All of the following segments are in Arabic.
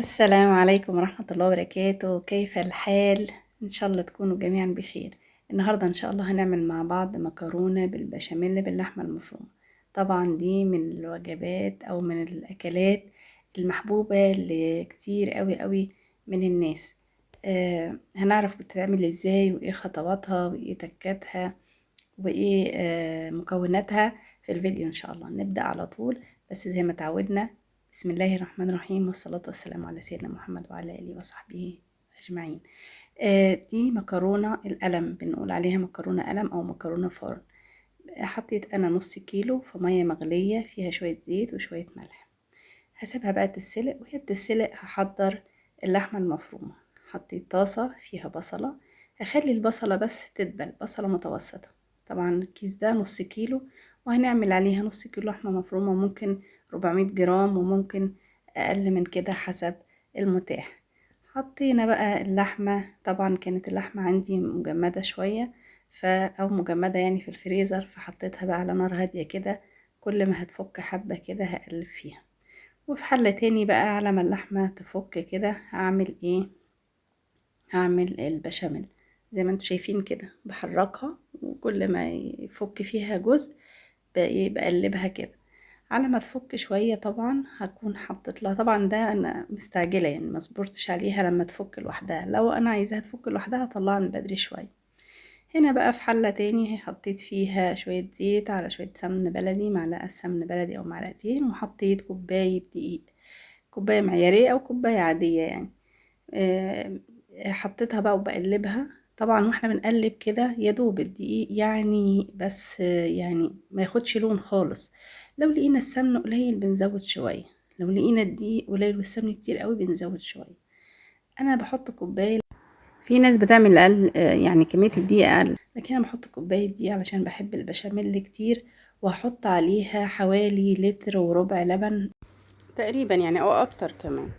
السلام عليكم ورحمة الله وبركاته. كيف الحال؟ إن شاء الله تكونوا جميعا بخير. النهاردة إن شاء الله هنعمل مع بعض مكرونة بالبشاميل باللحمة المفرومة. طبعا دي من الوجبات أو من الأكلات المحبوبة لكتير قوي من الناس. هنعرف بتتعمل ازاي وايه خطواتها وايه تكاتها وايه مكوناتها في الفيديو. ان شاء الله نبدأ على طول، بس زي ما تعودنا، بسم الله الرحمن الرحيم، والصلاة والسلام على سيدنا محمد وعلى آله وصحبه أجمعين. دي مكرونة القلم، بنقول عليها مكرونة قلم أو مكرونة فرن. حطيت أنا نص كيلو في مية مغلية فيها شوية زيت وشوية ملح. هسيبها بقى تتسلق، وهي بتتسلق هحضر اللحمة المفرومة. حطيت طاسة فيها بصلة، هخلي البصلة بس تدبل، بصلة متوسطة. طبعا الكيس ده نص كيلو، وهنعمل عليها نص كيلو لحمة مفرومة، ممكن 400 جرام وممكن أقل من كده حسب المتاح. حطينا بقى اللحمة، طبعا كانت اللحمة عندي مجمدة شوية أو مجمدة يعني في الفريزر، فحطيتها بقى على نار هادية كده. كل ما هتفك حبة كده هقلب فيها. وفي حلة تاني بقى، على ما اللحمة تفك كده هعمل ايه؟ هعمل البشاميل. زي ما انتوا شايفين كده بحركها، وكل ما يفك فيها جزء بقلبها كده على ما تفك شوية. طبعا هكون حطيت لها، طبعا ده انا مستعجلة يعني ما صبرتش عليها لما تفك لوحدها. لو انا عايزاها تفك لوحدها هطلعها من بدري شوية. هنا بقى في حلة تاني حطيت فيها شوية زيت على شوية سمن بلدي، معلقة سمن بلدي او معلقتين، وحطيت كوباية دقيق، كوباية معيارية أو كوباية عادية يعني. حطيتها بقى وبقلبها. طبعا واحنا بنقلب كده يدوب الدقيق يعني، بس يعني ما ياخدش لون خالص. لو لقينا السمن قليل بنزود شوية، لو لقينا الدقيق قليل والسمن كتير قوي بنزود شوية. انا بحط كوباية، في ناس بتعمل اقل يعني كمية الدقيق اقل، لكن انا بحط كوباية دقيق علشان بحب البشاميل كتير. وهحط عليها حوالي لتر وربع لبن تقريبا يعني، او اكتر كمان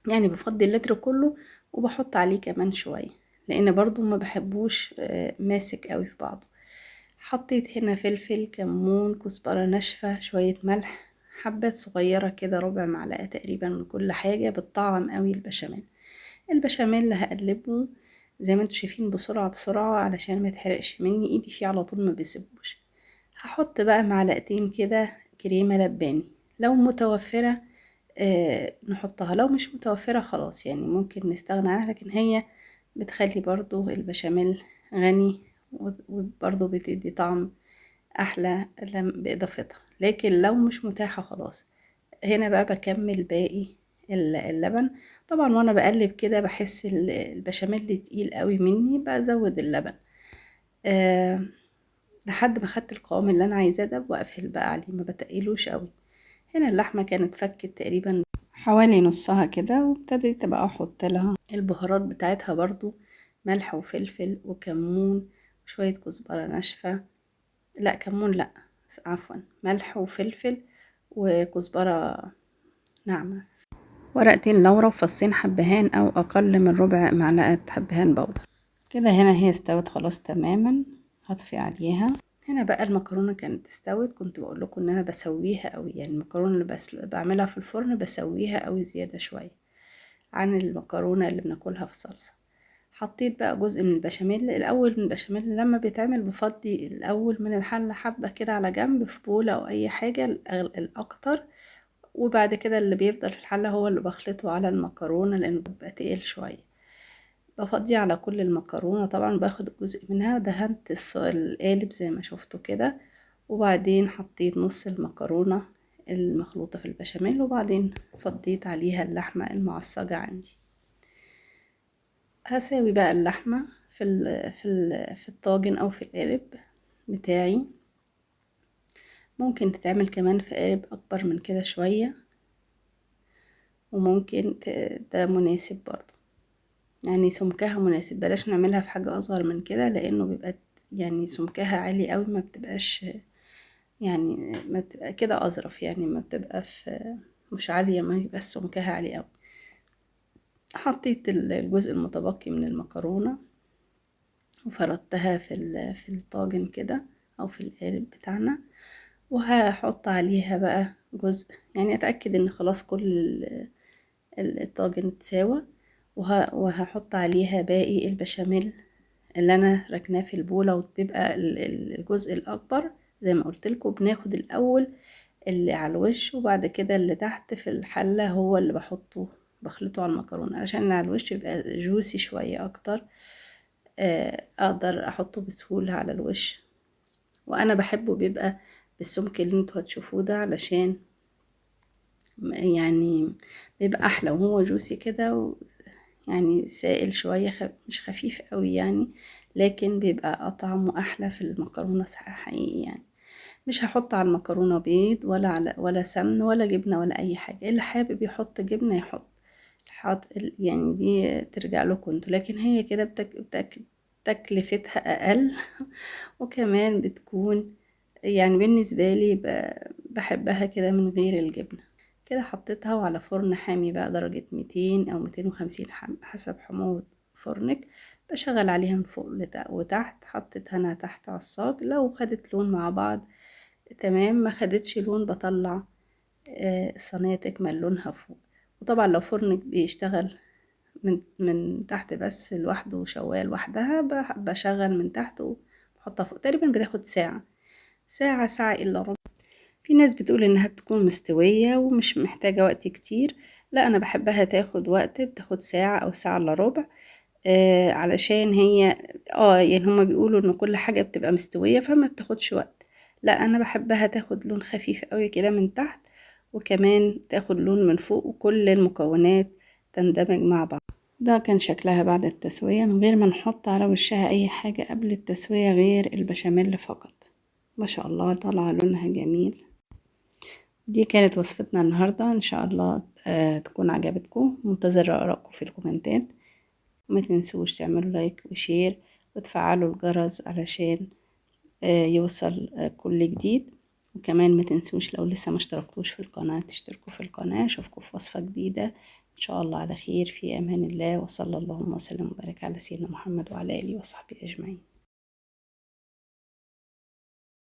يعني. بفضي اللتر كله وبحط عليه كمان شوية، لان برضو ما بحبوش ماسك قوي في بعضه. حطيت هنا فلفل، كمون، كزبرة ناشفة، شوية ملح، حبات صغيرة كده، ربع معلقة تقريبا من كل حاجة، بتطعم قوي البشاميل. البشاميل هقلبه زي ما انتوا شايفين بسرعة علشان ما يتحرقش مني ايدي فيه على طول، ما بيسيبوش. هحط بقى معلقتين كده كريمة لباني، لو متوفرة نحطها، لو مش متوفرة خلاص يعني ممكن نستغنى عنها، لكن هي بتخلي برضو البشاميل غني، وبرضو بتدي طعم احلى باضافتها. لكن لو مش متاحة خلاص. هنا بقى بكمل باقي اللبن. طبعا وانا بقلب كده بحس البشاميل تقيل قوي مني، بزود اللبن لحد ما خدت القوام اللي انا عايزاه ده، واقفل بقى عليه، ما بتقلوش قوي. هنا اللحمة كانت فكت تقريبا حوالي نصها كده، وابتديت بقى احط لها البهارات بتاعتها برضو، ملح وفلفل وكمون وشوية كزبرة ناشفة، لا كمون لا، عفوا، ملح وفلفل وكزبرة ناعمة، ورقتين لورا وفصين حبهان او اقل من ربع معلقة حبهان بودر كده. هنا هي استوت خلاص تماما، هطفي عليها. هنا بقى المكرونة كانت استوت، كنت بقول لكم ان انا بسويها قوي يعني، المكرونة اللي بس بعملها في الفرن بسويها قوي زيادة شوية عن المكرونة اللي بناكلها في صلصة. حطيت بقى جزء من البشاميل الاول. من البشاميل لما بيتعمل بفضي الاول من الحلة حبة كده على جنب في بولة او اي حاجة الاكتر، وبعد كده اللي بيفضل في الحلة هو اللي بخلطه على المكرونة لانه بيبقى تقيل شوية. بفضيه على كل المكرونة، طبعا باخد جزء منها ودهنت القالب زي ما شفتوا كده، وبعدين حطيت نص المكرونة المخلوطة في البشاميل، وبعدين فضيت عليها اللحمة المعصجة عندي. هساوي بقى اللحمة في الطاجن او في القالب بتاعي. ممكن تتعمل كمان في قالب اكبر من كده شوية، وممكن ده مناسب برضو يعني، سمكها مناسب. بلاش نعملها في حاجة اصغر من كده لانه بيبقى يعني سمكها عالي قوي، ما بتبقاش يعني، ما بتبقى كده اظرف يعني، ما بتبقى في مش عالية، ما يبقى سمكها عالي قوي. حطيت الجزء المتبقي من المكرونة وفردتها في الطاجن كده او في القالب بتاعنا، وهحط عليها بقى جزء يعني، اتأكد ان خلاص كل الطاجن اتساوى، وهحط عليها باقي البشاميل اللي انا ركناه في البولة، وبيبقى الجزء الاكبر زي ما قلت لكم بناخد الاول اللي على الوش، وبعد كده اللي تحت في الحلة هو اللي بخلطه على المكرونة عشان اللي على الوش يبقى جوسي شوية اكتر، اقدر احطه بسهولة على الوش. وانا بحبه بيبقى بالسمك اللي انتوا هتشوفوه ده، علشان يعني بيبقى احلى وهو جوسي كده، يعني سائل شوية مش خفيف قوي يعني، لكن بيبقى طعمه احلى في المكرونة حقيقي يعني. مش هحط على المكرونة بيض ولا سمن ولا جبنة ولا اي حاجة، اللي حابب يحط جبنة يحط، يعني دي ترجع لكم انتوا، لكن هي كده تكلفتها اقل وكمان بتكون يعني بالنسبة لي بحبها كده من غير الجبنة. كده حطيتها وعلى فرن حامي بقى درجة 200 أو 250 حسب حموضة فرنك. بشغل عليها من فوق وتحت. حطيتها أنا تحت على الصاج، لو خدت لون مع بعض تمام، ما خدتش لون بطلع الصينية تكمل لونها فوق. وطبعا لو فرنك بيشتغل من تحت بس لوحده وشواية لوحدها، بشغل من تحت وبحطها فوق. تقريبا بتاخد ساعة إلا ربع. في ناس بتقول انها بتكون مستوية ومش محتاجة وقت كتير، لا انا بحبها تاخد وقت، بتاخد ساعة او ساعة الا ربع. علشان هي يعني هما بيقولوا ان كل حاجة بتبقى مستوية فما بتاخدش وقت، لا انا بحبها تاخد لون خفيف قوي كده من تحت، وكمان تاخد لون من فوق، وكل المكونات تندمج مع بعض. ده كان شكلها بعد التسوية من غير ما نحط على وشها اي حاجة قبل التسوية غير البشاميل فقط. ما شاء الله طالعة لونها جميل. دي كانت وصفتنا النهاردة، ان شاء الله تكون عجبتكم. منتظرة آرائكم في الكومنتات، وما تنسوش تعملوا لايك وشير وتفعلوا الجرس علشان يوصل كل جديد. وكمان ما تنسوش لو لسه ما اشتركتوش في القناة تشتركوا في القناة. اشوفكم في وصفة جديدة ان شاء الله على خير، في امان الله، وصلى اللهم وسلم وبارك على سيدنا محمد وعلى اله وصحبه اجمعين.